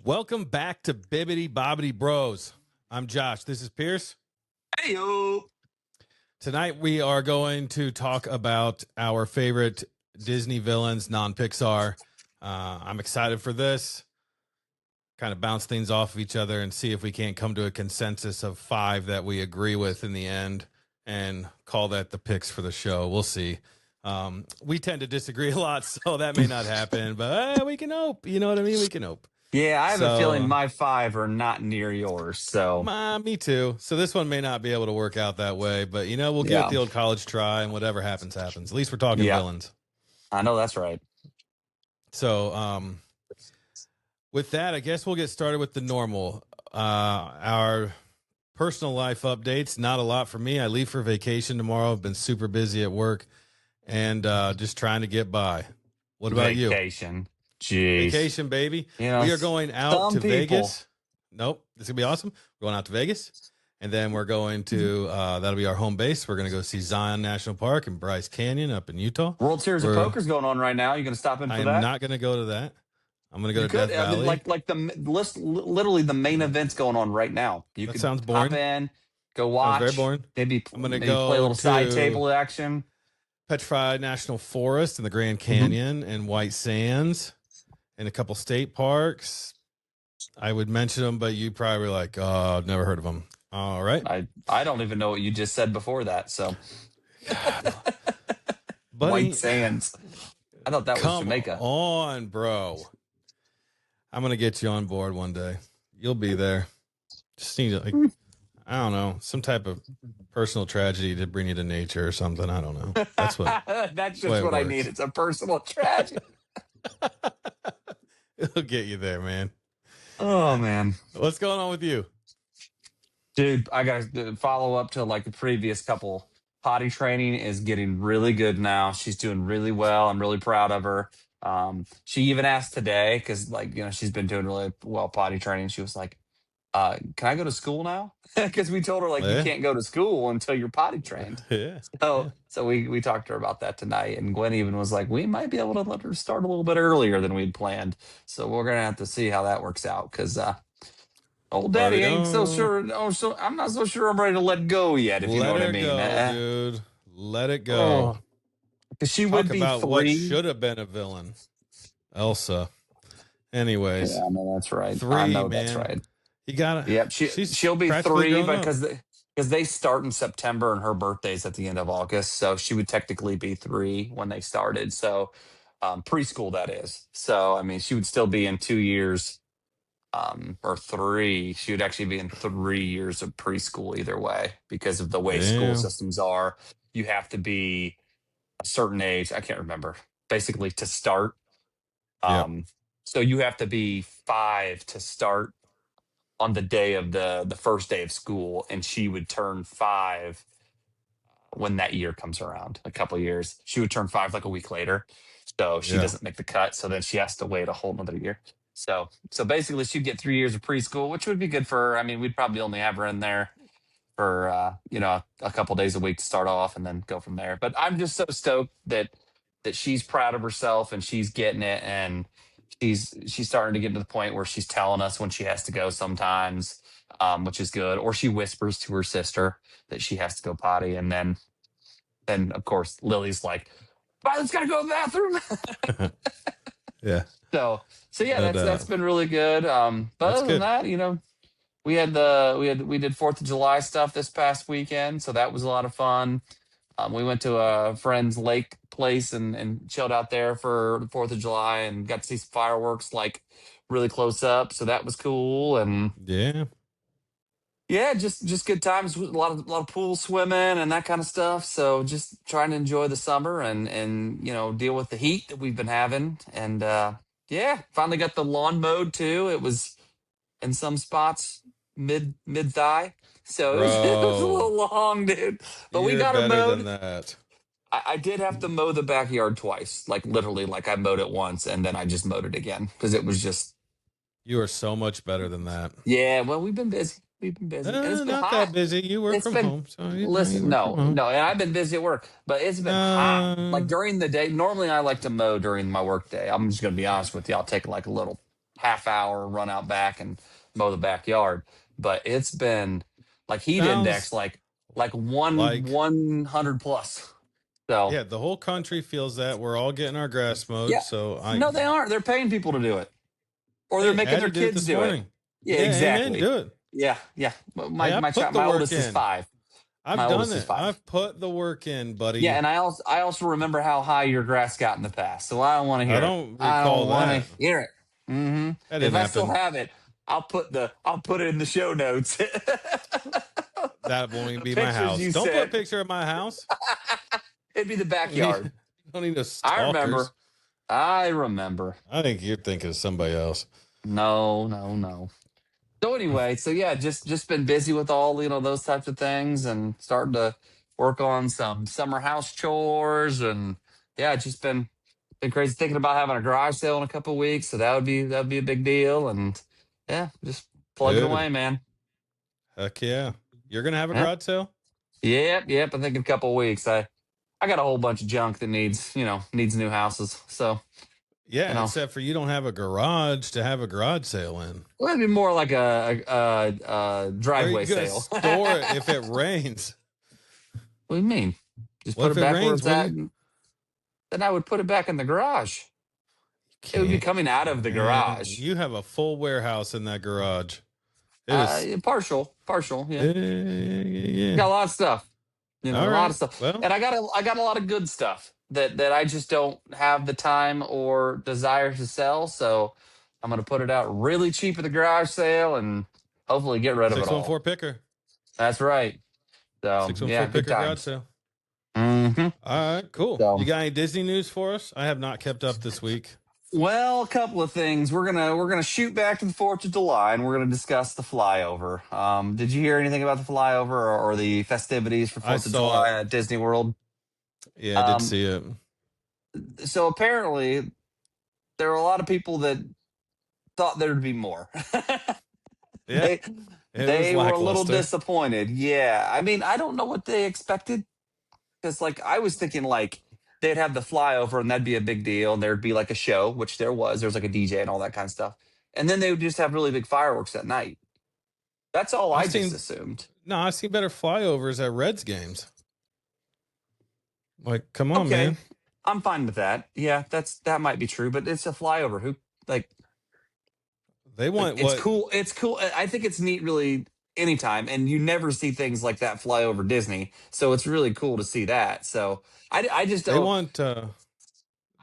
Welcome back to Bibbidi Bobbidi Bros. I'm Josh. This is Pierce. Hey, yo. Tonight we are going to talk about our favorite Disney villains, non-Pixar. I'm excited for this. Kind of bounce things off of each other and see if we can't come to a consensus of 5 that we agree with in the end and call that the picks for the show. We'll see. We tend to disagree a lot, so that may not happen, but we can hope. You know what I mean? We can hope. Yeah, I have a feeling my 5 are not near yours. So me too. So this one may not be able to work out that way, but we'll give it the old college try, and whatever happens, happens. At least we're talking villains. I know that's right. So with that, I guess we'll get started with the normal. Our personal life updates. Not a lot for me. I leave for vacation tomorrow. I've been super busy at work and just trying to get by. What about you? Vacation. Jeez. Vacation, baby. We are going out to Vegas. Nope. This is going to be awesome. We're going out to Vegas. And then we're going to, that'll be our home base. We're going to go see Zion National Park and Bryce Canyon up in Utah. World Series of Poker's going on right now. You going to stop in for that? I'm not going to go to that. I'm going to go to Death Valley. Like the list, literally the main event's going on right now. You that sounds boring. Hop in, go watch. Sounds very boring. Maybe play a little side table action. Petrified National Forest and the Grand Canyon and White Sands. And a couple state parks. I would mention them, but you probably were like, oh, I've never heard of them. All right. I don't even know what you just said before that. So White Sands. I thought that was Jamaica. Come on, bro. I'm going to get you on board one day. You'll be there. Just need to, I don't know, some type of personal tragedy to bring you to nature or something. I don't know. That's what. That's just what I need. It's a personal tragedy. It'll get you there, man. Oh, man. What's going on with you? Dude, I got to follow up to like the previous couple. Potty training is getting really good now. She's doing really well. I'm really proud of her. She even asked today, because she's been doing really well potty training. She was like, can I go to school now? Because we told her you can't go to school until you're potty trained. So we talked to her about that tonight, and Gwen even was like, we might be able to let her start a little bit earlier than we'd planned. So we're gonna have to see how that works out, because old daddy ain't so sure. So I'm not so sure I'm ready to let go yet. If you know what I mean, dude. Let it go. Because she would be about 3. What should have been a villain, Elsa. Anyways, yeah, no, that's right. 3, I know, man. That's right. You got it. Yep, she'll be 3 because they start in September and her birthday's at the end of August, so she would technically be 3 when they started. So preschool, that is. So I mean, she would still be in 2 years, or 3. She would actually be in 3 years of preschool either way, because of the way school systems are. You have to be a certain age. I can't remember. Basically, to start. So you have to be 5 to start on the day of the first day of school, and she would turn 5 when that year comes around. A couple of years, she would turn 5 like a week later, so she doesn't make the cut. So then she has to wait a whole another year. So basically, she'd get 3 years of preschool, which would be good for her. I mean, we'd probably only have her in there for a couple days a week to start off, and then go from there. But I'm just so stoked that she's proud of herself and she's getting it, and she's starting to get to the point where she's telling us when she has to go sometimes, which is good. Or she whispers to her sister that she has to go potty, and then of course Lily's like, "Violet's got to go to the bathroom." Yeah. So yeah, that's been really good. But other than that, we did 4th of July stuff this past weekend, so that was a lot of fun. We went to a friend's lake place and chilled out there for the 4th of July and got to see some fireworks really close up. So that was cool. And just good times. A lot of pool swimming and that kind of stuff. So just trying to enjoy the summer and deal with the heat that we've been having. And finally got the lawn mowed too. It was in some spots mid thigh. So it was a little long, dude. But we got it mowed. I did have to mow the backyard twice. Literally, I mowed it once and then I just mowed it again because it was just. You are so much better than that. Yeah, well, we've been busy. It's been not hot. that busy. You work from home. So listen, no, and I've been busy at work, but it's been hot. During the day, normally I like to mow during my work day. I'm just going to be honest with you. I'll take a little half hour run out back and mow the backyard. But it's been like heat index, Sounds like 100 plus. So yeah, the whole country feels that we're all getting our grass mowed. yeah, So no, they aren't. They're paying people to do it, or they're making their kids do it. Yeah, exactly. Amen. Do it. Yeah. My oldest is 5. I've done it. I've put the work in, buddy. Yeah, and I also remember how high your grass got in the past, so I don't want to hear. I don't recall want that. to hear it. Mm-hmm. If I still have it, I'll put it in the show notes. That won't even be my house. Don't put a picture of my house. It'd be the backyard. Don't need a stalkers. I remember. I think you're thinking of somebody else. No. So anyway, so yeah, just been busy with all those types of things, and starting to work on some summer house chores, and yeah, just been crazy, thinking about having a garage sale in a couple of weeks. So that'd be a big deal, and yeah, just plugging away, man. Heck yeah, you're gonna have a garage sale? Yep. I think in a couple of weeks. I got a whole bunch of junk that needs new houses. So yeah, except for you don't have a garage to have a garage sale in. Well, it'd be more like a driveway sale. Store it if it rains. What do you mean? Just put it back where it's at. Then I would put it back in the garage. It would be coming out of the garage. You have a full warehouse in that garage. Partial, yeah. Yeah. Got a lot of stuff. A lot of stuff. Well, and I got a lot of good stuff that I just don't have the time or desire to sell. So I'm going to put it out really cheap at the garage sale and hopefully get rid of it all. 614 picker. That's right. So 614 picker garage sale. Mm-hmm. All right, cool. So, you got any Disney news for us? I have not kept up this week. Well, a couple of things. We're gonna shoot back to the 4th of July, and we're gonna discuss the flyover. Did you hear anything about the flyover or the festivities for 4th of July at Disney World? Yeah, I did see it. So apparently, there were a lot of people that thought there'd be more. Yeah, they were a little disappointed. Yeah, I mean, I don't know what they expected, because I was thinking they'd have the flyover and that'd be a big deal, and there'd be a show, which there was a DJ and all that kind of stuff, and then they would just have really big fireworks at night. That's all I just assumed. No, I see better flyovers at Reds games. Come on, man. I'm fine with that. Yeah, that might be true, but it's a flyover. Who they want? It's cool. It's cool. I think it's neat, really, anytime, and you never see things like that fly over Disney, so it's really cool to see that. So I just don't. They want. I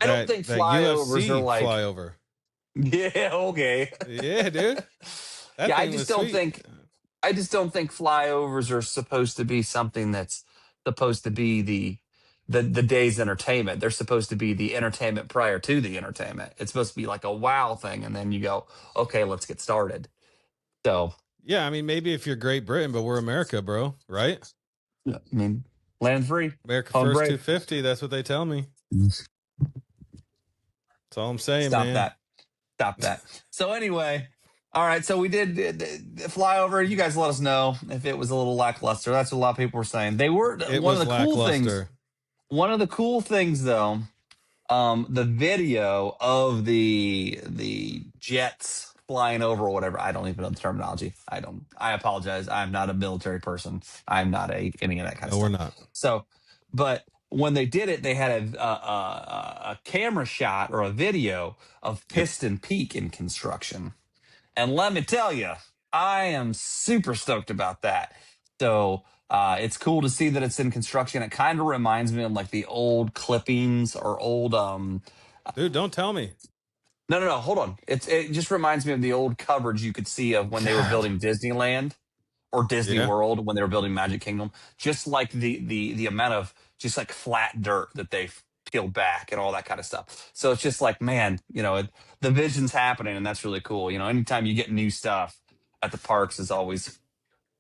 don't think flyovers are flyover. Yeah. Okay. Yeah, dude. Yeah, I just don't think flyovers are supposed to be something that's supposed to be the day's entertainment. They're supposed to be the entertainment prior to the entertainment. It's supposed to be like a wow thing, and then you go, okay, let's get started. So yeah, I mean, maybe if you're Great Britain, but we're America, bro, right? I mean, land free, America first, 250. That's what they tell me. That's all I'm saying, man. Stop that. So anyway, all right. So we did the flyover. You guys let us know if it was a little lackluster. That's what a lot of people were saying. One of the cool things, though, the video of the jets flying over or whatever. I don't even know the terminology. I apologize. I'm not a military person. I'm not any of that kind of stuff. No, we're not. So, but when they did it, they had a camera shot or a video of Piston Peak in construction. And let me tell you, I am super stoked about that. So it's cool to see that it's in construction. It kind of reminds me of the old clippings or old Dude, don't tell me. No, hold on. It just reminds me of the old coverage you could see of when they were building Disneyland or Disney World, when they were building Magic Kingdom. Just the amount of just flat dirt that they've peeled back and all that kind of stuff. So it's just man, the vision's happening, and that's really cool. Anytime you get new stuff at the parks is always,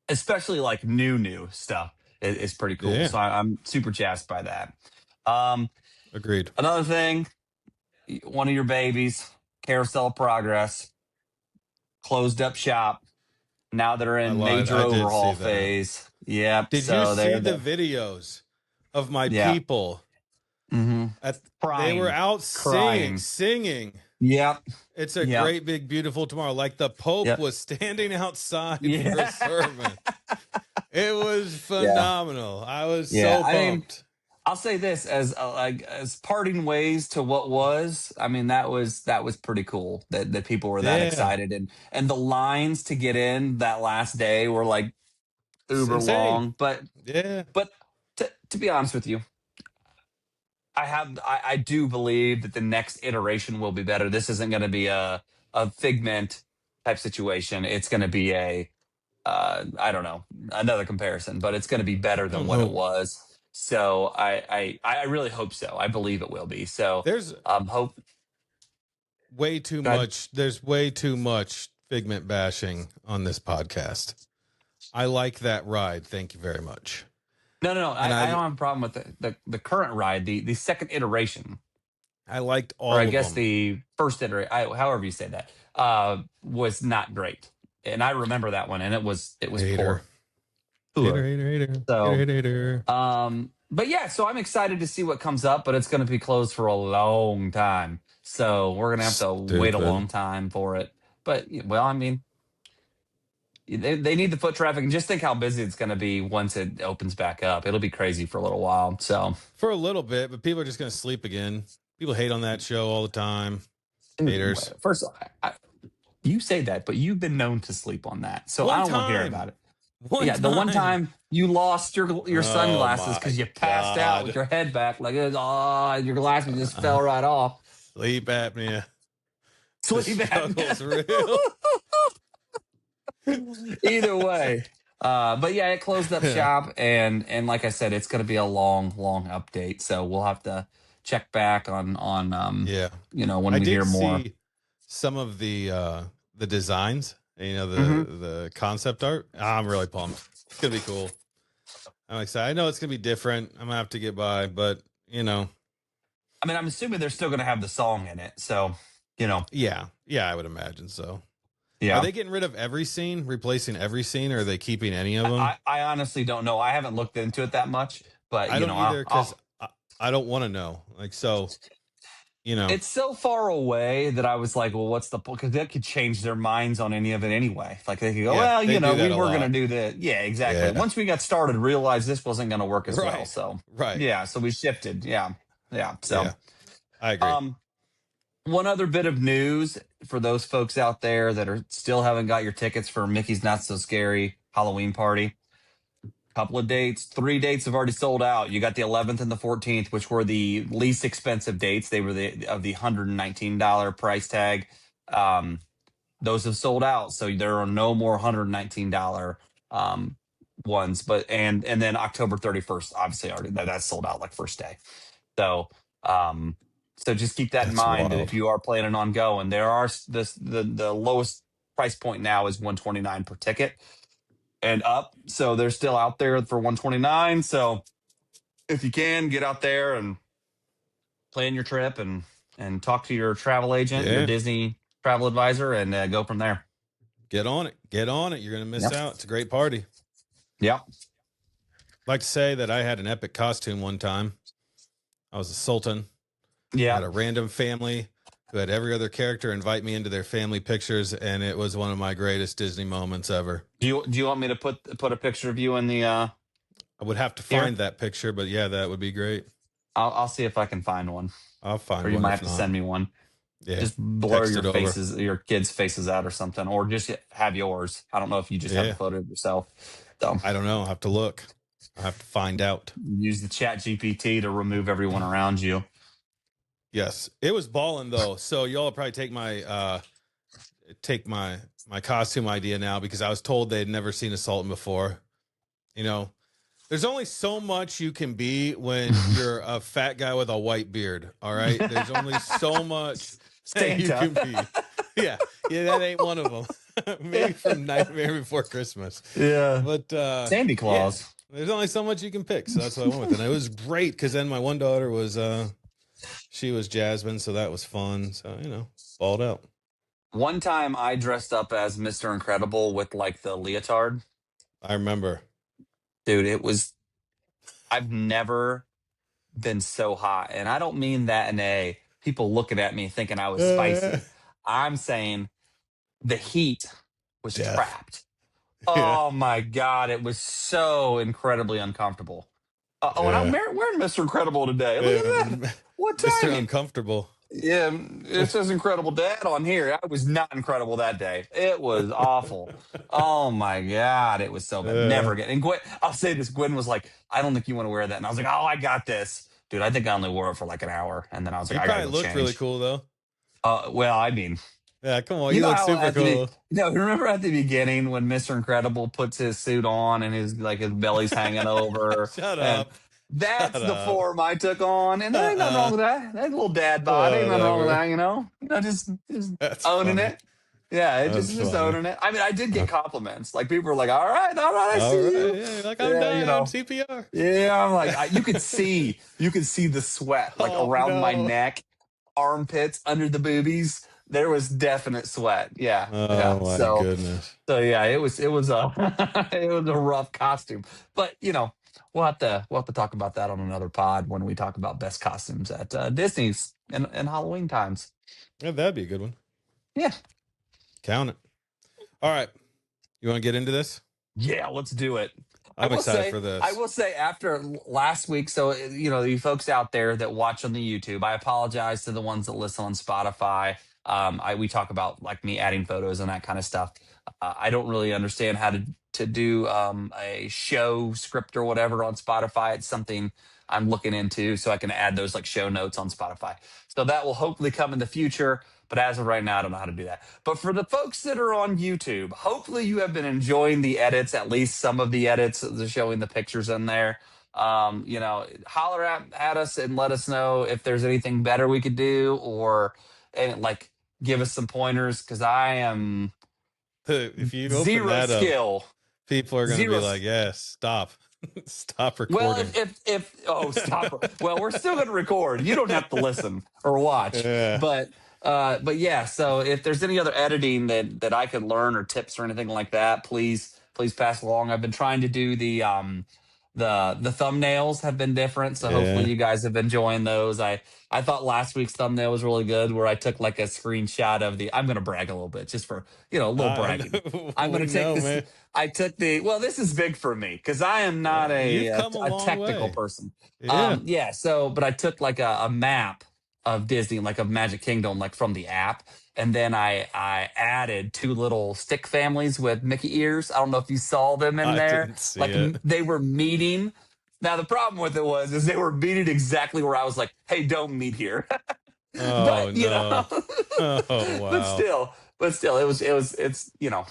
especially new stuff, is pretty cool. Yeah. So I'm super jazzed by that. Agreed. Another thing, one of your babies, Carousel of Progress, closed up shop. Now they're in major overhaul phase. Yep. Did you see the videos of my people? Mm-hmm. They were out singing. Yep. It's a great, big, beautiful tomorrow. Like the Pope was standing outside for a sermon. It was phenomenal. I was so pumped. I'll say this as parting ways to what was. I mean, that was pretty cool that people were that excited, and the lines to get in that last day were like uber long. But to be honest with you, I do believe that the next iteration will be better. This isn't going to be a Figment type situation. It's going to be a I don't know, another comparison, but it's going to be better than what it was. So I really hope so. I believe it will be. So there's hope. Way too much. There's way too much Figment bashing on this podcast. I like that ride. Thank you very much. No. I don't have a problem with the current ride. The second iteration. I liked all. Or I guess the first iteration. However you say that was not great. And I remember that one, and it was hater. Poor. Hater. So, hater. But yeah, so I'm excited to see what comes up, but it's going to be closed for a long time. So we're going to have to wait a long time for it. But, well, I mean, they need the foot traffic, and just think how busy it's going to be once it opens back up. It'll be crazy for a little while. So for a little bit, but people are just going to sleep again. People hate on that show all the time. Haters. First, you say that, but you've been known to sleep on that, so I don't want to hear about it. The one time you lost your sunglasses because you passed out with your head back, like your glasses just fell right off. Sleep apnea. Sleep apnea. Real. Either way, but yeah, it closed up shop, and like I said, it's going to be a long update. So we'll have to check back on when we hear more. Some of the designs, the concept art. I'm really pumped. It's gonna be cool. I'm excited. I know it's gonna be different. I'm gonna have to get by, but I mean, I'm assuming they're still gonna have the song in it, so Yeah, I would imagine so. Yeah. Are they getting rid of every scene, replacing every scene, or are they keeping any of them? I honestly don't know. I haven't looked into it that much, but I don't either, because I don't want to know. Like, so. It's so far away that I was like, well, what's the point? Because that could change their minds on any of it anyway. Like they could go, we were going to do that. Yeah, exactly. Yeah. Once we got started, realized this wasn't going to work as well. So, yeah, so we shifted. Yeah. So, I agree. One other bit of news for those folks out there that still haven't got your tickets for Mickey's Not So Scary Halloween Party. Couple of dates, 3 dates have already sold out. You got the 11th and the 14th, which were the least expensive dates. They were the $119 price tag. Those have sold out, so there are no more $119 ones. But and then October 31st, obviously already that's sold out like first day. So so just keep that in mind that if you are planning on going, there are the lowest price point now is $129 per ticket and up. So they're still out there for $129. So if you can, get out there and plan your trip and talk to your travel agent, your Disney travel advisor, and go from there. Get on it. You're going to miss out. It's a great party. Yeah. I'd like to say that I had an epic costume one time. I was a sultan. Yeah. I had a random family who had every other character invite me into their family pictures, and it was one of my greatest Disney moments ever. Do you want me to put a picture of you in the I would have to find that picture, but yeah, that would be great. I'll see if I can find one. I'll find one. Or you might have to send me one. Yeah. Just blur your kids' faces out or something, or just have yours. I don't know if you just have a photo of yourself. So I don't know. I'll have to look. I have to find out. Use the Chat GPT to remove everyone around you. Yes, it was balling though. So y'all will probably take my costume idea now, because I was told they'd never seen a Sultan before. There's only so much you can be when you're a fat guy with a white beard. All right, there's only so much that you can be. Yeah, that ain't one of them. Maybe from Nightmare Before Christmas. Yeah, but Sandy Claus. Yeah, there's only so much you can pick, so that's what I went with, and it was great because then my one daughter was. She was Jasmine, so that was fun. So, balled out. One time I dressed up as Mr. Incredible with like the leotard. I remember. Dude, I've never been so hot. And I don't mean that in a people looking at me thinking I was spicy. I'm saying the heat was trapped. Oh my God, it was so incredibly uncomfortable. And I'm wearing Mr. Incredible today. Look at that. What Mr. timing? Uncomfortable. Yeah, it says Incredible Dad on here. I was not incredible that day. It was awful. Oh my God, it was so bad. Never again. And Gwen, I'll say this, Gwen was like, I don't think you want to wear that. And I was like, oh, I got this. Dude, I think I only wore it for like an hour. And then I was like, You I gotta probably go looked change. really cool though. Well, I mean, yeah, come on, you look super cool. Remember at the beginning when Mr. Incredible puts his suit on and his belly's hanging over? Shut up. That's the form I took on, and there ain't nothing wrong with that. That little dad bod, ain't nothing wrong with that, you know. Just That's owning funny. it. Yeah, just owning it. I mean, I did get compliments. Like people were like, "All right, I see you." Yeah, like I'm dying on CPR. Yeah, I'm like, you could see the sweat like around my neck, armpits, under the boobies. There was definite sweat. Yeah. Oh my goodness. So yeah, it was a it was a rough costume, but we'll have to talk about that on another pod when we talk about best costumes at Disney's and Halloween times. Yeah, that'd be a good one. Yeah, count it. All right, you want to get into this? Yeah, let's do it. I'm excited for this. I will say after last week, so you folks out there that watch on the YouTube, I apologize to the ones that listen on Spotify. We talk about like me adding photos and that kind of stuff. I don't really understand how to do a show script or whatever on Spotify. It's something I'm looking into so I can add those like show notes on Spotify. So that will hopefully come in the future. But as of right now, I don't know how to do that. But for the folks that are on YouTube, hopefully you have been enjoying the edits, at least some of the edits, showing the pictures in there. Holler at us and let us know if there's anything better we could do, or like give us some pointers, because I am if you open zero that skill. Up, people are going to be like, "Yes, stop." Stop recording. Well, stop. Well, we're still going to record. You don't have to listen or watch. Yeah. But yeah. So if there's any other editing that I could learn or tips or anything like that, please pass along. I've been trying to do the thumbnails have been different, so hopefully you guys have been enjoying those. I thought last week's thumbnail was really good, where I took like a screenshot of I'm going to brag a little bit just for a little bragging. I'm going to take this. Man. I took this is big for me because I am not a technical person. Yeah. So, but I took like a map of Disney, like of Magic Kingdom, like from the app. And then I added 2 little stick families with Mickey ears. I don't know if you saw them in there. Didn't see it. They were meeting. Now the problem with it is they were meeting exactly where I was like, "Hey, don't meet here." But, no. Oh wow. But still,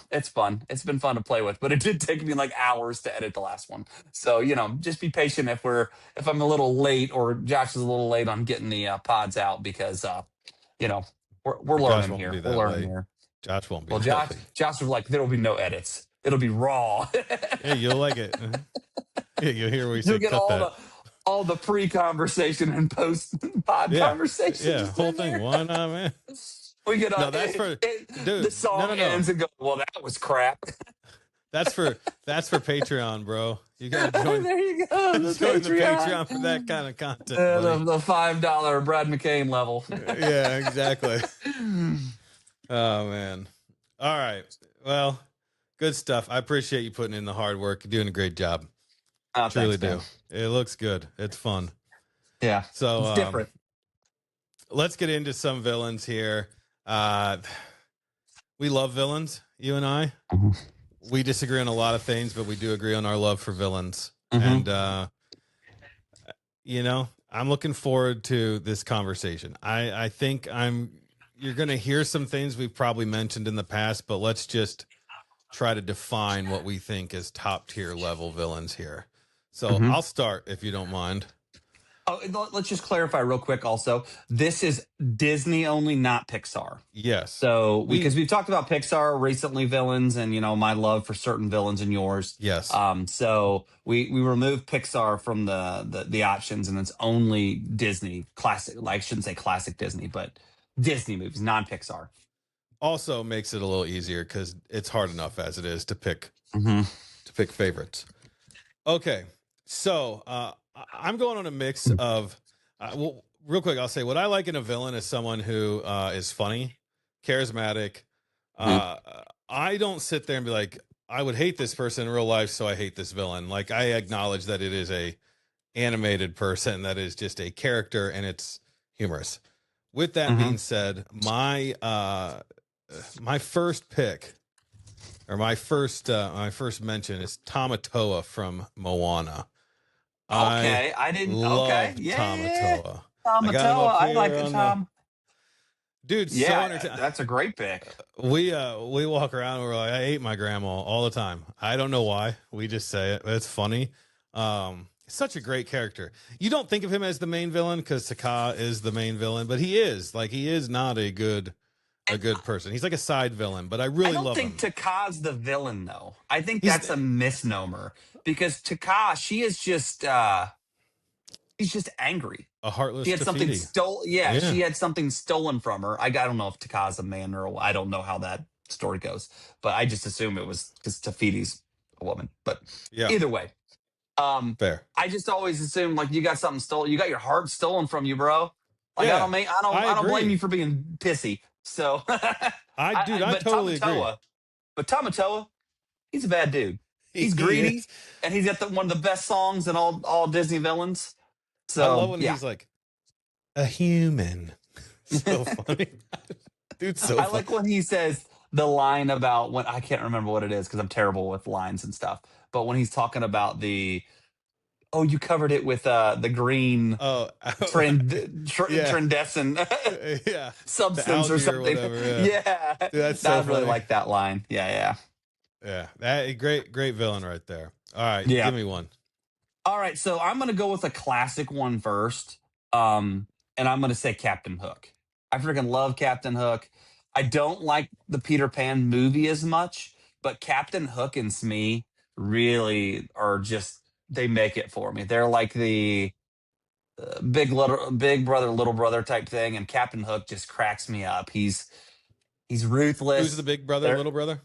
it's fun. It's been fun to play with, but it did take me like hours to edit the last one. So just be patient if I'm a little late, or Josh is a little late on getting the pods out, because we're learning here. We're learning here. Josh won't be. Well, Josh was like, there will be no edits. It'll be raw. Yeah, you'll like it. Yeah, you'll hear where you say, you'll get all the pre-conversation and post-pod conversation. Yeah, whole thing. Why not, man? We get that's for dude. The song ends and go, "Well, that was crap." That's for Patreon, bro. You gotta join. There you go. Join the Patreon for that kind of content. The $5 Brad McCain level. Yeah, exactly. Oh man. All right. Well, good stuff. I appreciate you putting in the hard work. You're doing a great job. Truly do. It looks good. It's fun. Yeah. So it's different. Let's get into some villains here. We love villains, you and I. Mm-hmm. We disagree on a lot of things, but we do agree on our love for villains. Mm-hmm. And I'm looking forward to this conversation. I think you're going to hear some things we've probably mentioned in the past, but let's just try to define what we think is top tier level villains here. So I'll start, if you don't mind. Oh, let's just clarify real quick. Also, this is Disney only, not Pixar. Yes. So because we've talked about Pixar recently, villains, and my love for certain villains and yours. Yes. So we removed Pixar from the options, and it's only Disney classic. Like, I shouldn't say classic Disney, but Disney movies, non-Pixar. Also makes it a little easier because it's hard enough as it is to pick favorites. Okay, so I'm going on a mix of real quick, I'll say what I like in a villain is someone who is funny, charismatic. Mhm. Uh, I don't sit there and be like, I would hate this person in real life, so I hate this villain. Like I acknowledge that it is a animated person that is just a character and it's humorous. With that being Mhm. said, my first pick or my first mention is Tamatoa from Moana. I Okay, I didn't. Okay, love yeah, Tamatoa. Tom I got him up Matella. I like here the on the Tom. dude. So Yeah, entertaining. that's a great pick. We walk around and we're like, I ate my grandma all the time. I don't know why. We just say it. It's funny. Such a great character. You don't think of him as the main villain because Taka is the main villain, but he is. Like he is not a And good person. He's like a side villain, but I I really don't love think him. Taka's the villain though. I think He's that's a misnomer because Taka, she is just she's just angry. a She heartless had something Tafiti. stole. Yeah, Yeah. she had something stolen from her. I don't know if Taka's a man or I don't know how that story goes, but I just assume it was because Tafiti's a woman. But Yeah. either way, Fair. I just always assume like you got something stolen. You got your heart stolen from you, bro. Like I Yeah. don't make I I don't blame agree. you for being pissy. So, I but totally agree. Tamatoa, he's a bad dude. He's He is. greedy, and he's got one of the best songs in all Disney villains. I love So when yeah, he's like a human. So funny. Dude's so I funny. like when he says the line about when I can't remember what it is because I'm terrible with lines and stuff. But when he's talking about the oh, you covered it with the green Oh, yeah. trendescent Yeah. The substance or algae or something. whatever. Yeah. Yeah, Dude, that's I so really funny. like that line. Yeah, Yeah. That great villain right there. All right, yeah. give me one. All right, so I'm gonna go with a classic one first, um, and I'm gonna say Captain Hook. I freaking love Captain Hook. I don't like the Peter Pan movie as much, but Captain Hook and Smee really are just they make it for me. They're like the big brother little brother type thing, and Captain Hook just cracks me up. He's Who's the ruthless. big brother, They're, little brother?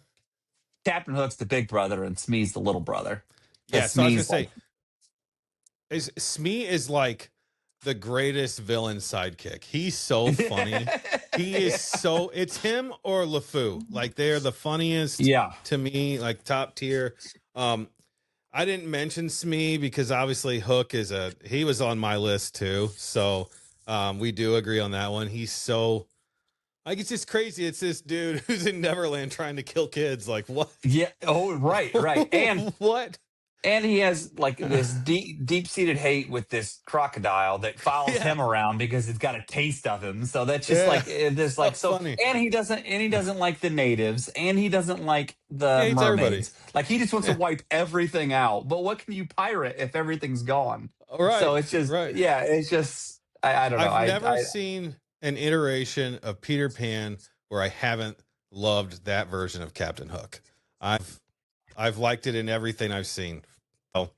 Captain Hook's the big brother, and Smee's the little brother Yeah, because so I was gonna Smee's like say is Smee is like the greatest villain sidekick. He's so funny. He is so it's him or LeFou. Like they're the funniest yeah. to me, like top tier. Um, I didn't mention Smee because obviously Hook he was on my list too. So we do agree on that one. He's so like it's just crazy. It's this dude who's in Neverland trying to kill kids. Like what? Yeah. Oh, right. What? And he has like this deep seated hate with this crocodile that follows Yeah. him around because it's got a taste of him. So that's just Yeah. like this So like so. funny. And he doesn't like the natives, and he doesn't like He the hates everybody. mermaids. Like he just wants to Yeah. wipe everything out. But what can you pirate if everything's gone? So Right. it's just Right. yeah. It's just I don't know. I've never I seen an iteration of Peter Pan where I haven't loved that version of Captain Hook. I've liked it in everything I've seen. Oh,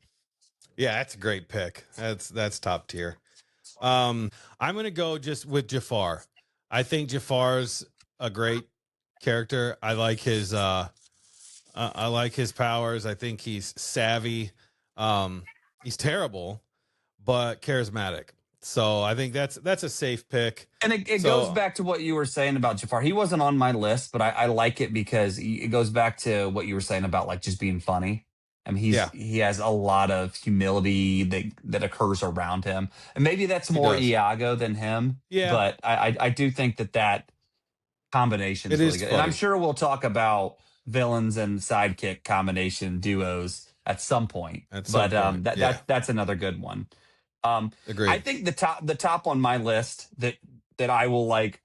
yeah, that's a great pick. That's top tier. I'm gonna go just with Jafar. I think Jafar's a great character. I like his powers. I think he's savvy. He's terrible, but charismatic. So I think that's a safe pick. And it goes So back to what you were saying about Jafar. He wasn't on my list, but I like it because it goes back to what you were saying about like just being funny. I mean, yeah, he has a lot of humility that occurs around him, and maybe that's he more does. Iago than him. Yeah, But I do think that combination it is really is good, and I'm funny sure we'll talk about villains and sidekick combination duos at some point. at some But point. Yeah, that's another good one. Um, I agreed. think the top on my list that I will like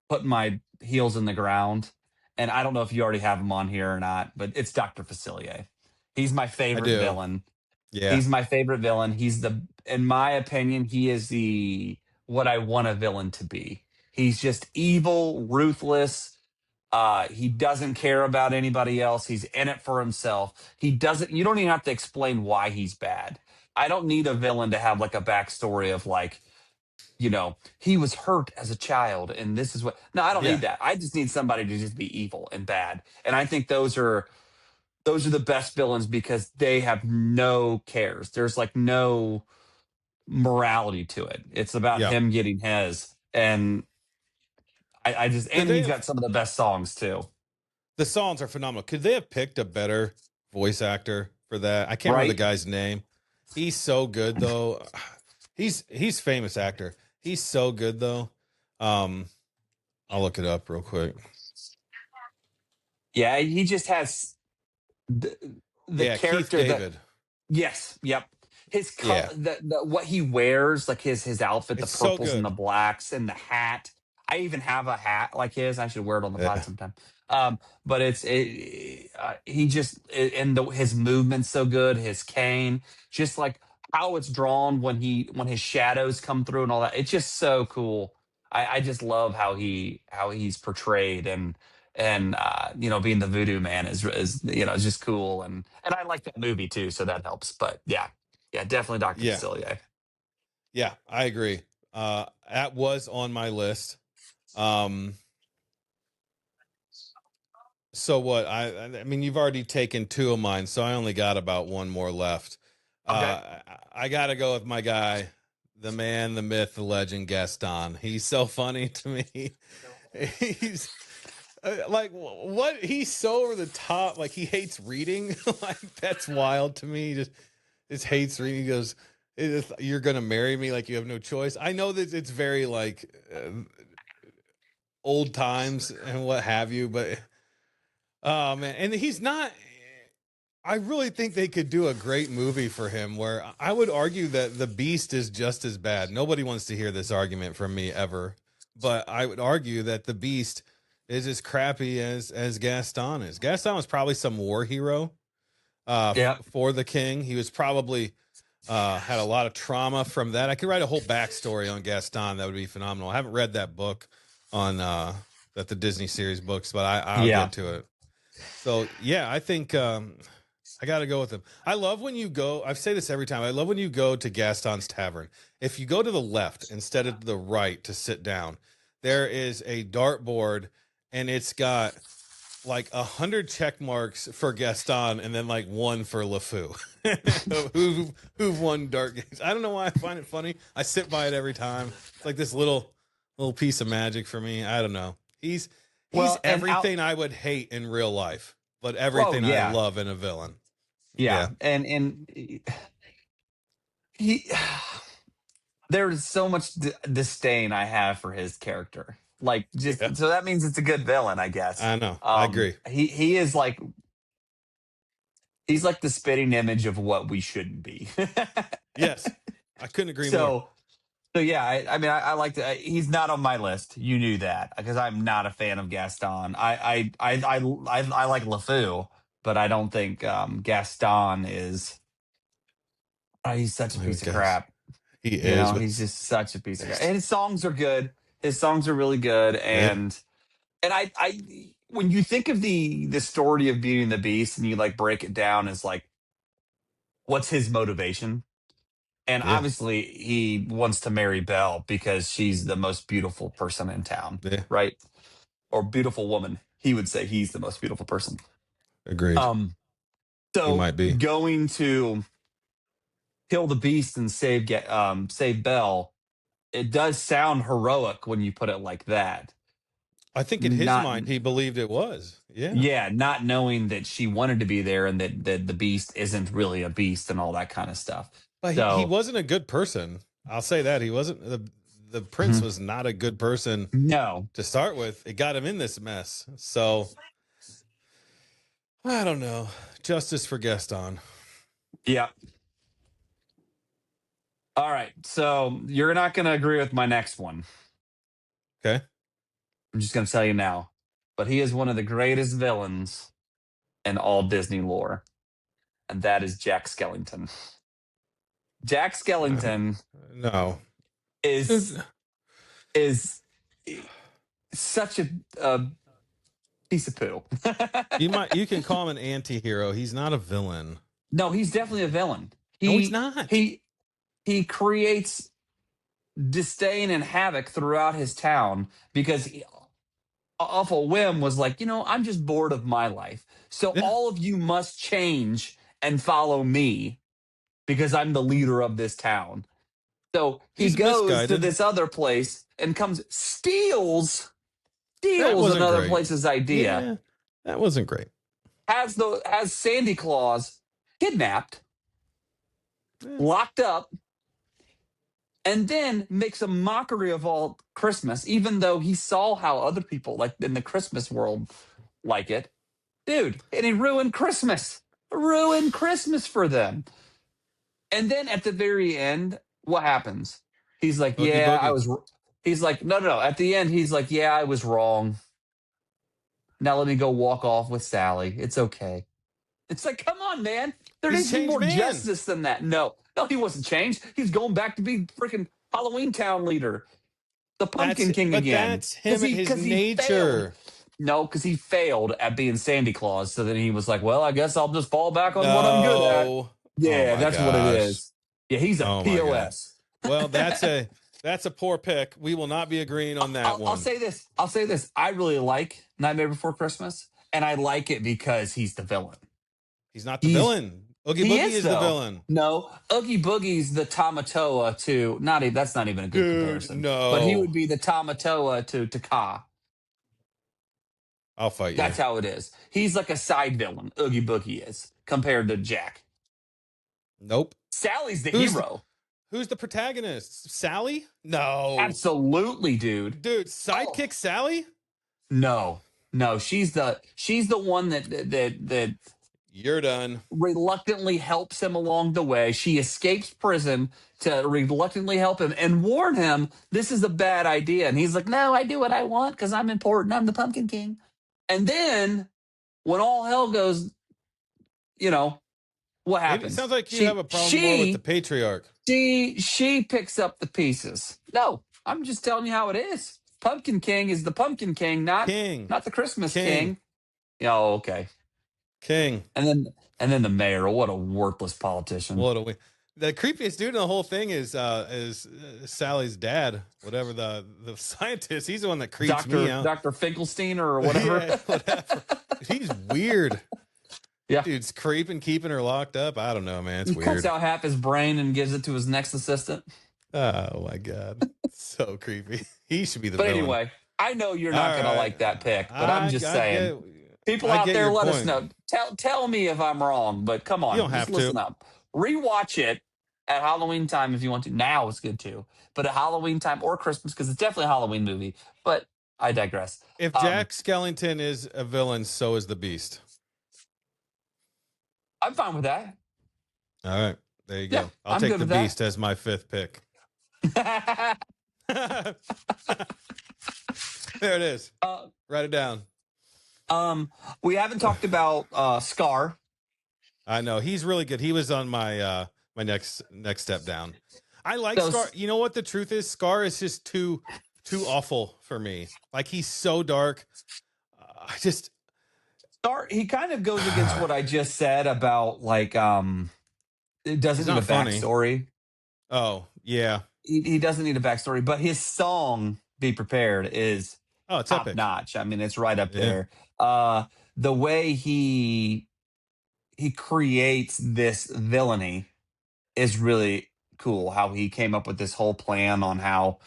put my heels in the ground, and I don't know if you already have him on here or not, but it's Dr. Facilier. He's my I favorite do. villain. Yeah, He's my favorite villain. In my opinion, he is the what I want a villain to be. He's just evil, ruthless. He doesn't care about anybody else. He's in it for himself. You don't even have to explain why he's bad. I don't need a villain to have like a backstory of like, he was hurt as a child and this is what. No, I don't yeah. need that. I just need somebody to just be evil and bad. And I think those are the best villains because they have no cares. There's like no morality to it. It's about Yeah. him getting his, and Could and they he's have got some of the best songs too, the songs are phenomenal. Could they have picked a better voice actor for that? I can't remember the right? guy's name. He's so good though. He's famous actor. He's so good though. Um, I'll look it up real quick. Yeah, he just has the, the Yeah, Keith character that. David. Yes, yep. His color, Yeah, the what he wears, like his outfit, the it's so purples and the good. blacks, and the hat. I even have a hat like his. I should wear it on the pod Yeah, sometime. But he just and his movement's so good. His cane, just like how it's drawn when his shadows come through and all that. It's just so cool. I just love how he's portrayed, and being the voodoo man is is just cool, and I like that movie too, so that helps. But yeah, definitely Dr. yeah, Facilier. yeah. I agree. That was on my list. Um, so what? I mean, you've already taken two of mine, so I only got about one more left. Okay. I got to go with my guy, the man, the myth, the legend, Gaston. He's so funny to me. He's like what he's so over the top. Like he hates reading. Like that's wild to me. Just hates reading. He goes, "You're gonna marry me? Like you have no choice." I know that it's very like old times and what have you, but oh man, and he's not. I really think they could do a great movie for him where I would argue that The Beast is just as bad. Nobody wants to hear this argument from me ever, but I would argue that The Beast is as crappy as Gaston is. Gaston was probably some war hero Yeah. for the king. He was probably had a lot of trauma from that. I could write a whole backstory on Gaston. That would be phenomenal. I haven't read that book on that the Disney series books, but I'll Yeah. get to it. So yeah, I think I got to go with him. I love when you go. I say this every time. I love when you go to Gaston's Tavern. If you go to the left instead of the right to sit down, there is a dartboard, and it's got like 100 check marks for Gaston, and then like one for LeFou, who've won dart games. I don't know why I find it funny. I sit by it every time. It's like this little piece of magic for me. I don't know. He's Well, and everything I would hate in real life, but oh everything I yeah, love in a villain. yeah, Yeah. and he there's so much disdain I have for his character. Like, Yeah. just so that means it's a good villain, I guess. I know. I agree. He is like he's like the spitting image of what we shouldn't be. Yes. I couldn't agree more. So yeah, I mean, I like to. He's not on my list. You knew that because I'm not a fan of Gaston. I like LeFou, but I don't think Gaston is. He's such a I piece of guess crap. he is, but He's just such a piece of crap. there's And his songs are good. His songs are really good. yeah. And I when you think of the story of Beauty and the Beast, and you like break it down as like what's his motivation. And Yeah. obviously, he wants to marry Belle because she's the most beautiful person in town, Yeah. right? Or beautiful woman. He would say he's the most beautiful person. Agreed. Um, He so might be. going to kill the beast and save Belle, it does sound heroic when you put it like that. I think in his Not mind he believed it was. Yeah. Yeah, not knowing that she wanted to be there and that the beast isn't really a beast and all that kind of stuff. But he So wasn't a good person. I'll say that. He wasn't the prince mhm. was not a good person No, to start with. It got him in this mess. So I don't know. Justice for Gaston. yeah. All right. So you're not going to agree with my next one. Okay. I'm just going to tell you now. But he is one of the greatest villains in all Disney lore, and that is Jack Skellington. Jack Skellington No. is is such a piece of poo. You can call him an anti-hero. He's not a villain. No, he's definitely a villain. No, he's not. He creates disdain and havoc throughout his town because off a whim was like, I'm just bored of my life. So Yeah. all of you must change and follow me because I'm the leader of this town. So he goes to this other place and steals another great. place's idea. Yeah, that wasn't great. Has Sandy Claus kidnapped, locked up, and then makes a mockery of all Christmas, even though he saw how other people, like in the Christmas world, like it. Dude, and he ruined Christmas. Ruined Christmas for them. And then at the very end, what happens? He's like, Oogie yeah, boogie. he's like, no. At the end, he's like, yeah, I was wrong. Now let me go walk off with Sally. It's okay. It's like, come on, man. There needs to be more justice than that. No, he wasn't changed. He's going back to be freaking Halloween Town leader. The Pumpkin King again. That's him and his nature. No, because he failed at being Santa Claus. So then he was like, well, I guess I'll just fall back on what I'm good at. Yeah, that's what it is. Yeah, he's a POS. Well, that's a poor pick. We will not be agreeing on that one. I'll say this. I really like Nightmare Before Christmas, and I like it because he's the villain. He's not the villain. Oogie Boogie is the villain. No, Oogie Boogie's the Tamatoa to that's not even a good comparison. No, but he would be the Tamatoa to Ka. I'll fight you. That's how it is. He's like a side villain. Oogie Boogie is compared to Jack. Nope. Sally's the hero. Who's the protagonist? Sally? No. Absolutely, dude. Dude, sidekick Sally? No. She's the one that you're done. Reluctantly helps him along the way. She escapes prison to reluctantly help him and warn him this is a bad idea. And he's like, no, I do what I want because I'm important. I'm the Pumpkin King. And then when all hell goes, what happens? It sounds like you have a problem more with the patriarch. She picks up the pieces. No, I'm just telling you how it is. Pumpkin King is the Pumpkin King, not the Christmas King. Oh, okay. King. And then the mayor. What a worthless politician. The creepiest dude in the whole thing is Sally's dad, whatever the scientist. He's the one that creeps me out. Dr. Finkelstein or whatever. Yeah, whatever. He's weird. Yeah. Dude's creeping, keeping her locked up. I don't know, man. It's weird. He cuts out half his brain and gives it to his next assistant. Oh, my God. So creepy. He should be the villain. But anyway, I know you're not going to like that pick, but I'm just saying. People out there, let us know. Tell me if I'm wrong, but come on. You don't have to. Listen up. Rewatch it at Halloween time if you want to. Now it's good too. But at Halloween time or Christmas, because it's definitely a Halloween movie. But I digress. If Jack Skellington is a villain, so is the Beast. I'm fine with that. All right. There you go. I'll take the Beast as my fifth pick. There it is. Write it down. We haven't talked about Scar. I know he's really good. He was on my my next step down. I like Scar. You know what the truth is? Scar is just too awful for me. Like he's so dark. Scar. He kind of goes against what I just said about like it doesn't need a backstory. Oh yeah, he doesn't need a backstory, but his song "Be Prepared" is it's top epic. notch. I mean, it's right up there. The way he creates this villainy is really cool. How he came up with this whole plan on how,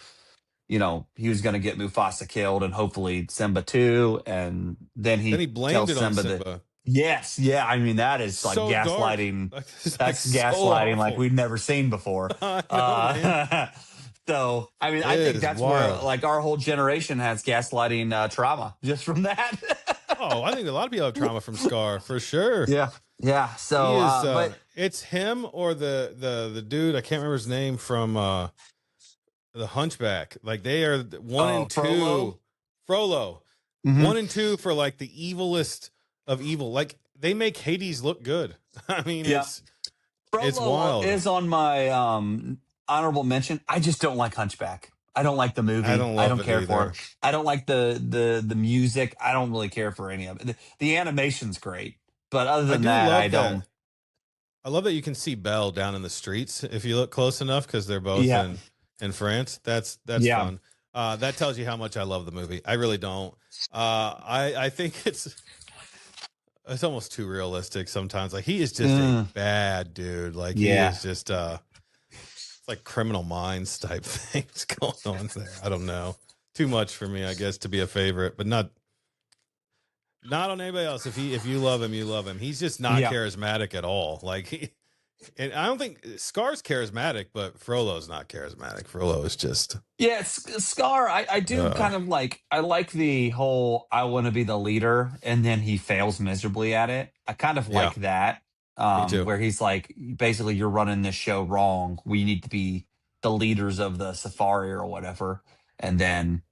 he was going to get Mufasa killed and hopefully Simba too. And then he blamed it on Simba. Yes. Yeah. I mean, that is like so gaslighting. That's gaslighting like we've never seen before. So, I mean, I think that's where like our whole generation has gaslighting trauma just from that. Oh, I think a lot of people have trauma from Scar for sure. Yeah. Yeah. So, but it's him or the dude, I can't remember his name from the Hunchback. Like they are 1 and 2. Frollo. Mm-hmm. 1 and 2 for like the evilest of evil. Like they make Hades look good. I mean, it's wild. Is on my honorable mention. I just don't like Hunchback. I don't like the movie. I don't care for it. I don't like the music. I don't really care for any of it. The animation's great, but other than that, I don't. I love that you can see Belle down in the streets if you look close enough because they're both in France. That's fun. That tells you how much I love the movie. I really don't. I think it's almost too realistic sometimes. Like he is just a bad dude. Like he is just like Criminal Minds type things going on there. I don't know. Too much for me, I guess, to be a favorite, but not on anybody else. If you love him, you love him. He's just not charismatic at all. Like and I don't think Scar's charismatic, but Frollo's not charismatic. Frollo is just Scar. I do kind of like. I like the whole I want to be the leader, and then he fails miserably at it. I kind of like that. Me too. Where he's like, basically, you're running this show wrong. We need to be the leaders of the safari or whatever, and then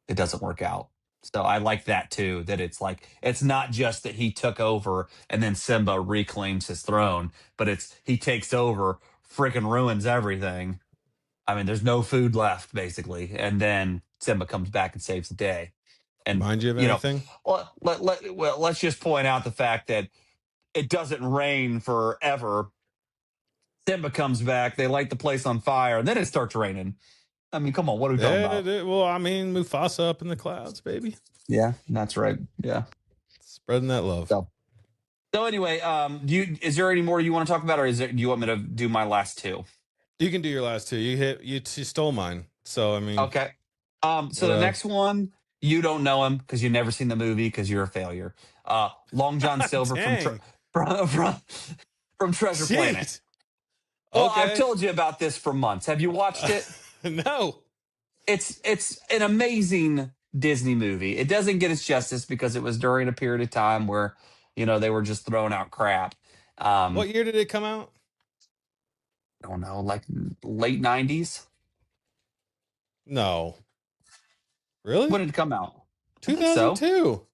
it doesn't work out. So I like that too, that it's like, it's not just that he took over and then Simba reclaims his throne, but it's he takes over, freaking ruins everything. I mean, there's no food left basically. And then Simba comes back and saves the day. And Remind you of anything? Well, let's just point out the fact that it doesn't rain forever. Simba comes back, they light the place on fire, and then it starts raining. I mean, come on, what are we talking about? Well, I mean, Mufasa up in the clouds, baby. Yeah, that's right. Yeah, spreading that love. So anyway, is there any more you want to talk about, or do you want me to do my last two? You can do your last two. You stole mine, so I mean, okay. So the next one, you don't know him because you've never seen the movie because you're a failure. Long John Silver from Treasure Planet. Well, okay. I've told you about this for months. Have you watched it? No. It's an amazing Disney movie. It doesn't get its justice because it was during a period of time where, they were just throwing out crap. What year did it come out? I don't know, like late 90s? No. Really? When did it come out? 2002. So.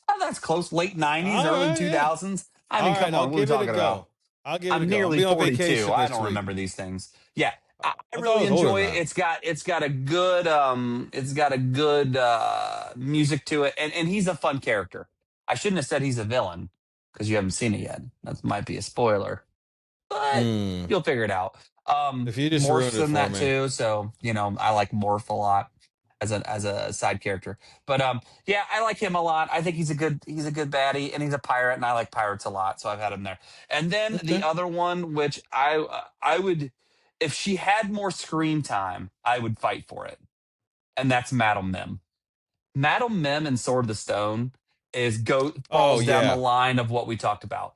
Oh, that's close. Late 90s, early 2000s. I mean, come on, what are we talking about? I'm nearly 42. I don't remember these things. Yeah, I really enjoy it. It's got a good music to it, and he's a fun character. I shouldn't have said he's a villain because you haven't seen it yet. That might be a spoiler, but you'll figure it out. If you just Morph's in that me. too, so I like Morph a lot as a side character. But yeah, I like him a lot. I think he's a good baddie, and he's a pirate, and I like pirates a lot, so I've had him there. And then the other one, which I would, if she had more screen time, I would fight for it, and that's Madam Mim. Madam Mim in Sword of the Stone falls down the line of what we talked about.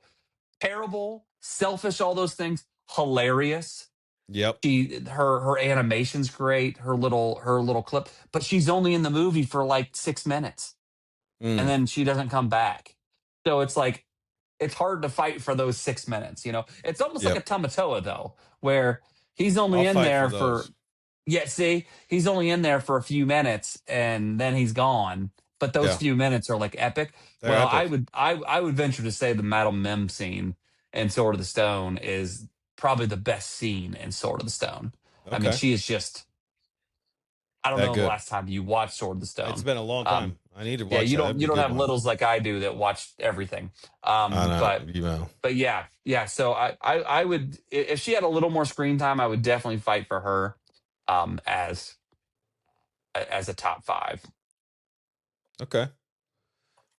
Terrible, selfish, all those things. Hilarious. Yep. Her animation's great, her little clip, but she's only in the movie for like 6 minutes. And then she doesn't come back. So it's like it's hard to fight for those 6 minutes, It's almost like a Tamatoa though, where he's only in there for he's only in there for a few minutes and then he's gone. But those few minutes are like epic. They're epic. I would venture to say the Madam Mim scene in Sword of the Stone is probably the best scene in Sword of the Stone. Okay. I mean, she is just. I don't know the last time you watched Sword of the Stone. It's been a long time. I need to watch. Yeah, you don't have littles like I do that watch everything. But yeah. So I would, if she had a little more screen time, I would definitely fight for her as a top 5. Okay.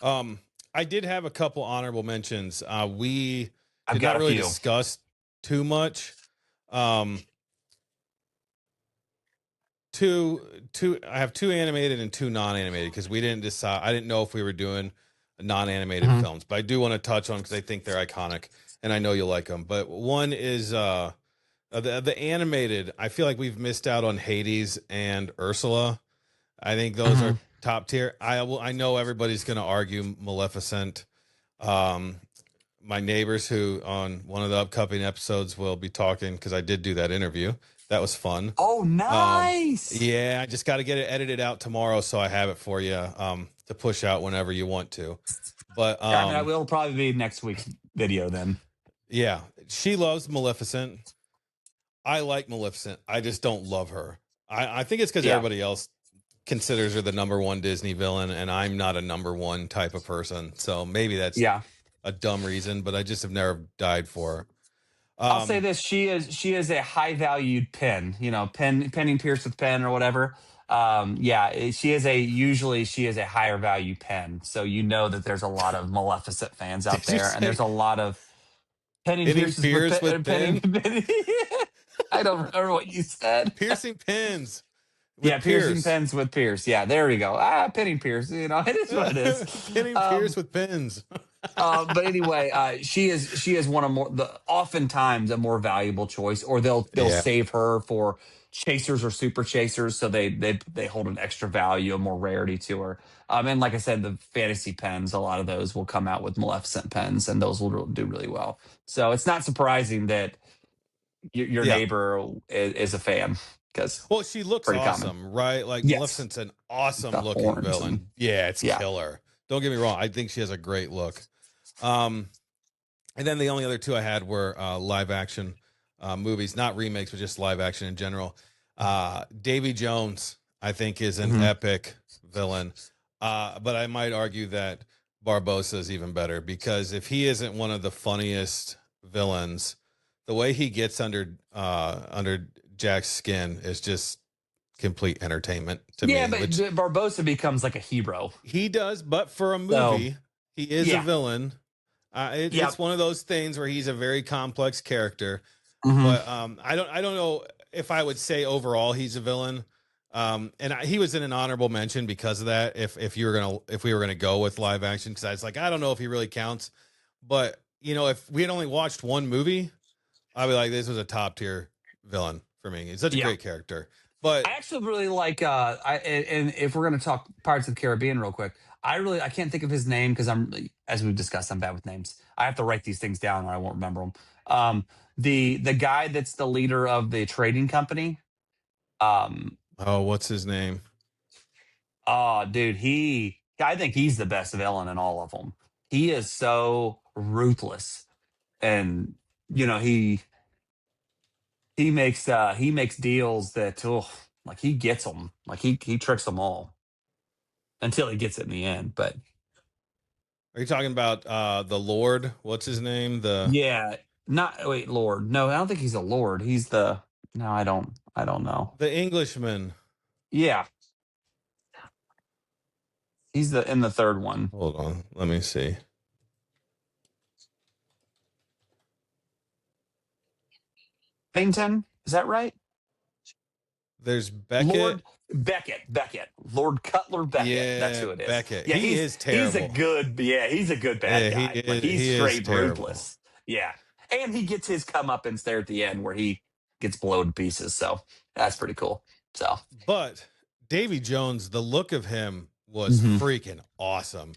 I did have a couple honorable mentions. We did not really discuss too much. I have 2 animated and 2 non-animated because we didn't decide. I didn't know if we were doing non-animated films, but I do want to touch on because I think they're iconic and I know you'll like them. But one is the animated. I feel like we've missed out on Hades and Ursula. I think those are top tier. I know everybody's going to argue Maleficent. My neighbors who on one of the upcoming episodes will be talking because I did do that interview. That was fun. Oh, nice. Yeah, I just got to get it edited out tomorrow so I have it for you to push out whenever you want to. But I will probably be next week's video then. Yeah, she loves Maleficent. I like Maleficent. I just don't love her. I think it's because everybody else considers her the number 1 Disney villain, and I'm not a number 1 type of person. So maybe that's a dumb reason, but I just have never died for her. I'll say this: she is a high valued pen. Penning Pierce with pen or whatever. She is a higher value pen. So that there's a lot of Maleficent fans out there, and there's a lot of Penning Pierce with pen. I don't remember what you said. Piercing pins. Yeah, piercing Pierce. pins with Pierce. Yeah, there we go. Pinning Pierce. It is what it is. Pinning Pierce with pins. But anyway, she is one of oftentimes a more valuable choice, or they'll Yeah. save her for chasers or super chasers, so they hold an extra value, a more rarity to her. And like I said, the fantasy pens, a lot of those will come out with Maleficent pens, and those will do really well. So it's not surprising that your neighbor is a fan, because well, she looks awesome, common. Right? Like Maleficent's an awesome looking villain. Yeah, it's killer. Don't get me wrong. I think she has a great look. And then the only other two I had were live action movies, not remakes, but just live action in general. Davy Jones, I think, is an epic villain. But I might argue that Barbossa is even better, because if he isn't one of the funniest villains, the way he gets under Jack's skin is just complete entertainment to me. Yeah, but Barbossa becomes like a hero. He does, but for a movie, he is a villain. It's one of those things where he's a very complex character. But I don't know if I would say overall he's a villain. And he was in an honorable mention because of that. If we were gonna go with live action, because I was like, I don't know if he really counts. But if we had only watched one movie, I'd be like, this was a top tier villain for me. He's such a great character. But I actually really like and if we're gonna talk Pirates of the Caribbean real quick, I can't think of his name, because as we've discussed, I'm bad with names. I have to write these things down, or I won't remember them. The guy that's the leader of the trading company. What's his name? Oh, dude, I think he's the best villain in all of them. He is so ruthless, and he makes deals that like he gets them, like he tricks them all until he gets it in the end. But are you talking about the Lord? What's his name? Lord. No, I don't think he's a Lord. He's I don't know. The Englishman. Yeah. He's in the third one. Hold on, let me see. Paddington, is that right? There's Beckett. Lord Lord Cutler Beckett. Yeah, that's who it is. Beckett. Yeah, he is terrible. He's a good bad guy. He's straight ruthless. Yeah, and he gets his comeuppance there at the end, where he gets blown to pieces. So that's pretty cool. So, but Davy Jones, the look of him was freaking awesome.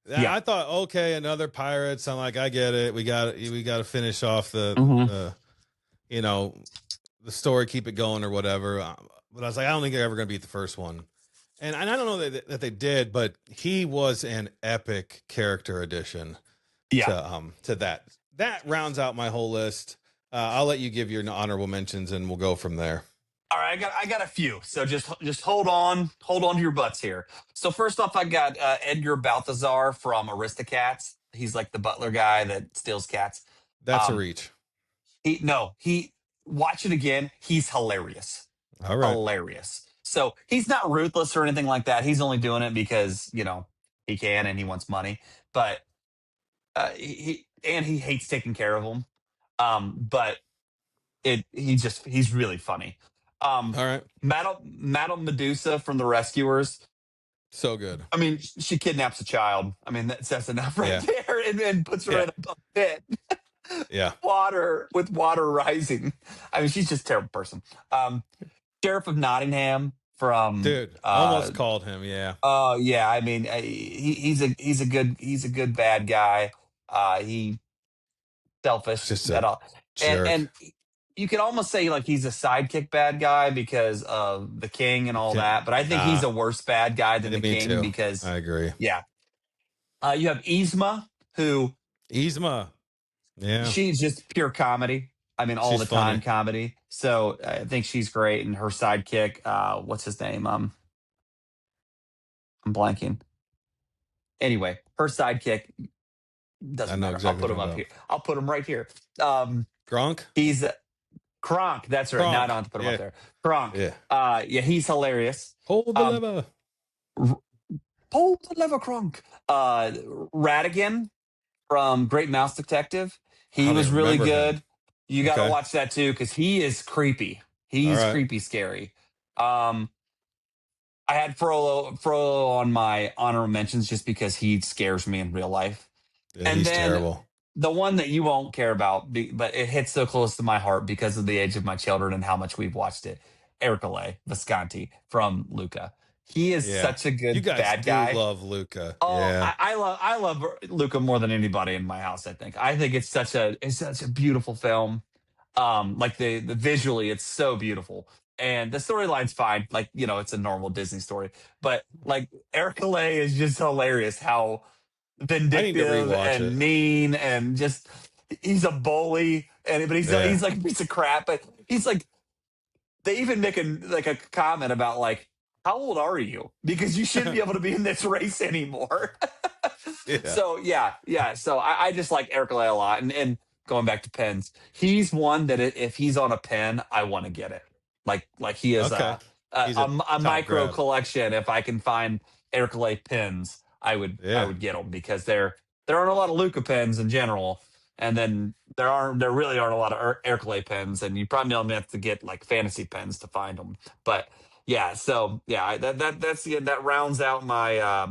Yeah. I thought, okay, another Pirates. I'm like, I get it. We got to finish off the story, keep it going or whatever. But I was like, I don't think they're ever going to beat the first one. And I don't know that they did, but he was an epic character addition to that. That rounds out my whole list. I'll let you give your honorable mentions, and we'll go from there. All right, I got a few. So just hold on to your butts here. So first off, I got Edgar Balthazar from Aristocats. He's like the butler guy that steals cats. That's a reach. He watch it again. He's hilarious. All right. Hilarious. So he's not ruthless or anything like that. He's only doing it because, he can and he wants money. But he hates taking care of them. But he's really funny. All right. Madame Medusa from The Rescuers. So good. I mean, she kidnaps a child. I mean, that says enough right there, and puts her in a pit. With water rising. I mean, she's just a terrible person. Sheriff of Nottingham from almost called him. Yeah. Oh yeah. I mean, he's a good bad guy. He selfish just at all, and you can almost say like he's a sidekick bad guy because of the king and all that. But I think he's a worse bad guy than the king too. Because I agree. Yeah. You have Yzma, yeah, she's just pure comedy. I mean, all the time comedy. So I think she's great. And her sidekick, what's his name? I'm blanking. Anyway, her sidekick doesn't matter. Exactly I'll put him up here. I'll put him right here. Gronk? He's Kronk. That's right. Now I don't have to put him up there. Kronk. Yeah. He's hilarious. Hold the lever. Pull the lever, Kronk. Ratigan from Great Mouse Detective. He was really good. You got to Okay. watch that too because he is creepy. He's All right. creepy, scary. I had Frollo on my honorable mentions just because he scares me in real life. Yeah, And he's then terrible. the one that you won't care about, but it hits so close to my heart because of the age of my children and how much we've watched it. Ercole Visconti from Luca. He is Yeah. such a You good guys bad do guy. love Luca. Oh, Yeah. I love Luca more than anybody in my house. I think it's such a beautiful film. Like the visually, it's so beautiful, and the storyline's fine. Like it's a normal Disney story, but like Ercole is just hilarious. How I need to vindictive rewatch and it. mean and just he's a bully, and but Yeah. he's like a piece of crap. But he's like they even make a comment about like how old are you because you shouldn't be able to be in this race anymore. Yeah. So yeah. So I just like Ercole a lot, and going back to pens, he's one that if he's on a pen, I want to get it. Like he is Okay. He's a a top micro grab. collection. If I can find Ercole pens, I Yeah. would get them because there aren't a lot of Luca pens in general, and then there really aren't a lot of Ercole pens, and you probably only have to get like fantasy pens to find them. But yeah, so yeah, that rounds out my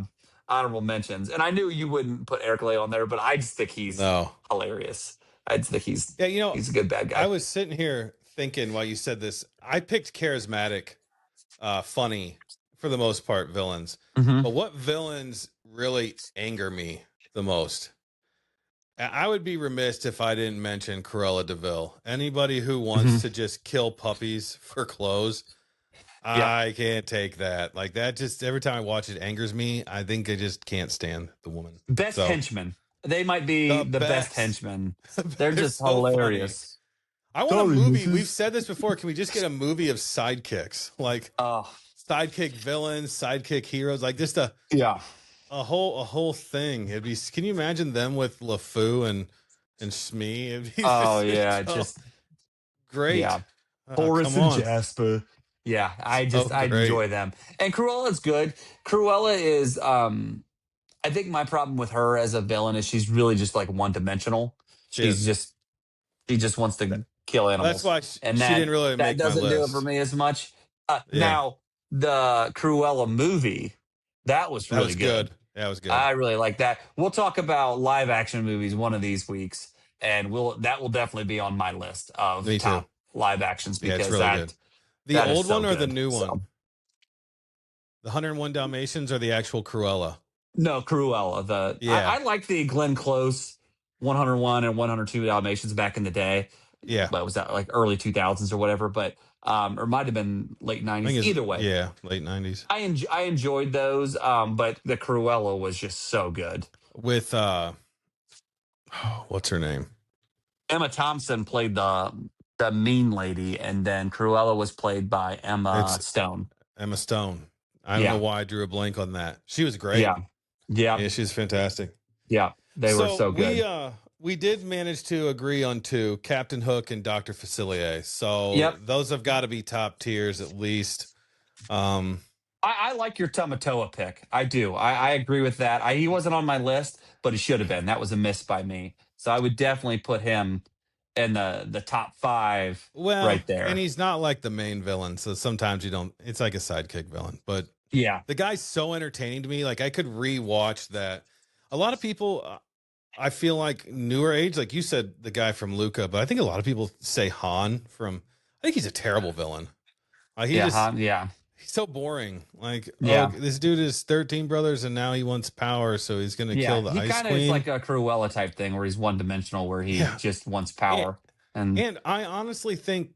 honorable mentions. And I knew you wouldn't put Ercole on there, but I just think he's No. hilarious. I just think Yeah, he's a good bad I guy. was sitting here thinking while you said this, I picked charismatic, funny for the most part villains. Mm-hmm. But what villains really anger me the most? I would be remiss if I didn't mention Cruella Deville. Anybody who wants Mm-hmm. to just kill puppies for clothes, Yeah. I can't take that. Like that just every time I watch it angers me. I think I just can't stand the woman. Best So henchmen. They might be the the best best. henchmen. They're They're just so funny. hilarious. I want a Sorry, movie. We've missus. said this before. Can we just get a movie of sidekicks? Like Oh, sidekick villains, sidekick heroes, like just yeah. a whole thing. It'd be. Can you imagine them with LeFou and Smee? It'd be Oh just yeah. so Just great. yeah. Oh, Horace come and on, Jasper. Yeah, so I great. enjoy them. And Cruella's good. Cruella is I think my problem with her as a villain is she's really just like one dimensional. She is. She just wants That- to kill That's animals. why And she didn't really that make my doesn't do it for list. me as much. Yeah, Now the Cruella movie, that was that really was good. good. That was good. I really like that. We'll talk about live action movies one of these weeks, and that will definitely be on my list of Me too. top live actions Yeah, it's because really good. The that is old so one or the good. new So one? The 101 Dalmatians or the actual Cruella? no, Cruella. Yeah, I like the Glenn Close 101 and 102 Dalmatians back in the day, yeah. but was that like early 2000s or whatever? But or might have been late I 90s. think it's Either way, yeah, late 90s. I enjoyed those. But the Cruella was just so good. With what's her name? Emma Thompson played the mean lady, and then Cruella was played by Emma It's Stone. Emma Stone. I don't know Yeah, why I drew a blank on that. She was great. yeah, yeah, Yeah, she's fantastic. yeah. They were So so good. we did manage to agree on two, Captain Hook and Dr. Facilier. So Yep. those have got to be top tiers at least. I like your Tamatoa pick. I do. I agree with that. He wasn't on my list, but he should have been. That was a miss by me. So I would definitely put him in the top 5 Well, right there. and he's not like the main villain, so sometimes you don't. It's like a sidekick villain, but Yeah. the guy's so entertaining to me. Like I could rewatch that. A lot of people, I feel like newer age, like you said, the guy from Luca, but I think a lot of people say Han from. I think he's a terrible villain. He Yeah. just Yeah. he's so boring. Like, Yeah. oh, this dude is 13 brothers, and now he wants power, so he's gonna Yeah. kill the He Ice kind of is Queen. like a Cruella type thing where he's one dimensional, where he Yeah, just wants power. and I honestly think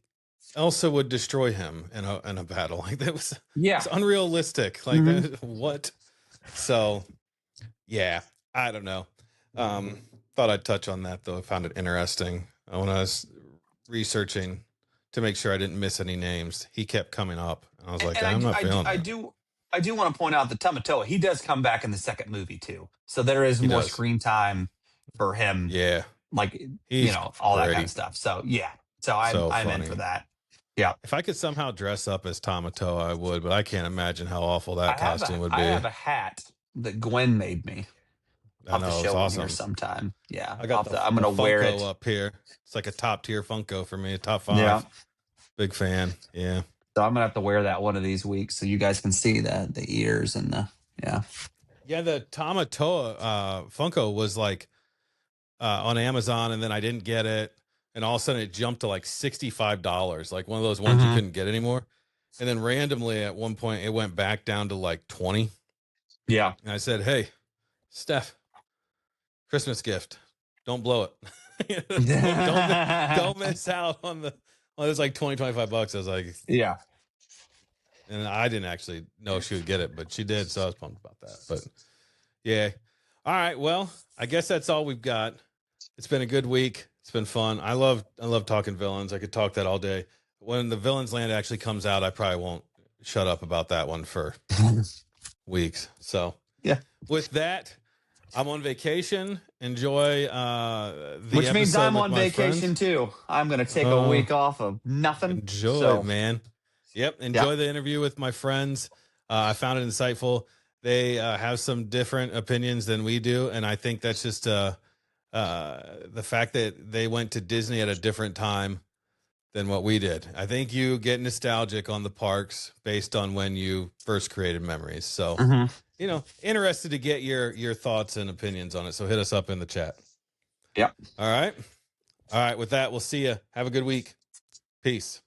Elsa would destroy him in a battle like that. Yeah. It's unrealistic. Like Mhm. that, what? So yeah, I don't know. Thought I'd touch on that though. I found it interesting when I was researching to make sure I didn't miss any names. He kept coming up. I was like, And I'm not feeling I that. do I do want to point out that Tamatoa, he does come back in the second movie too. So there is He more does. screen time for him, Yeah, like he's all that kind great. of stuff. So yeah. So I'm in So for funny. that. Yeah. If I could somehow dress up as Tamatoa, I would, but I can't imagine how awful that costume would I be. have a hat that Gwen made me. I'll have to show one here sometime. Yeah, I got I'm gonna wear it up here. It's like a top tier Funko for me, top 5. Yeah. Big fan. Yeah. So I'm gonna have to wear that one of these weeks so you guys can see the ears and the Yeah, the Tamatoa Funko was like on Amazon, and then I didn't get it, and all of a sudden it jumped to like $65, like one of those ones you couldn't get anymore. And then randomly at one point it went back down to like 20. Yeah. And I said, "Hey, Steph, Christmas gift, don't blow it. don't miss out on the." Well, it was like 20, $25. I was like, yeah. And I didn't actually know if she would get it, but she did, so I was pumped about that. But yeah. All right. Well, I guess that's all we've got. It's been a good week. It's been fun. I love talking villains. I could talk that all day. When the Villains Land actually comes out, I probably won't shut up about that one for weeks. So yeah. With that, I'm on vacation. Enjoy which means I'm on vacation too. I'm gonna take a week off of nothing. Enjoy, man. Yep. Enjoy the interview with my friends. I found it insightful. They have some different opinions than we do, and I think that's just the fact that they went to Disney at a different time than what we did. I think you get nostalgic on the parks based on when you first created memories. So, interested to get your thoughts and opinions on it. So hit us up in the chat. Yep. All right. With that, we'll see you. Have a good week. Peace.